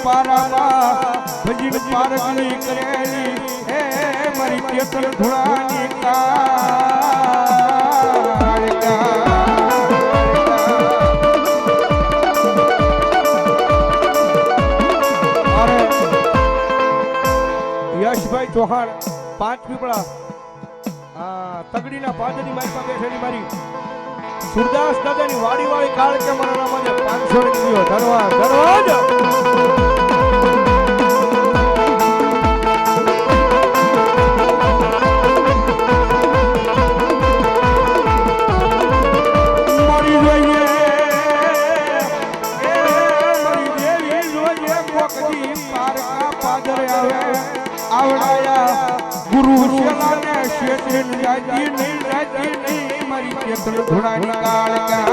પારામાં ભજીન પારગણી કરેલી હે મારી કેતન ધુણાની કાળકા યશભાઈ ચૌહાણ 5 પીપળા તગડીના પાદરની મારી પાસે બેઠેલી મારી સુરદાસ દાદાની વાડી કાળ કે મારા નામે 500 રૂપિયો ધન્યવાદ ધન્યવાદ ગુરુ શેલાને શેત્રે રાજી નહીં મારી કેતન ધુણાની કાળકા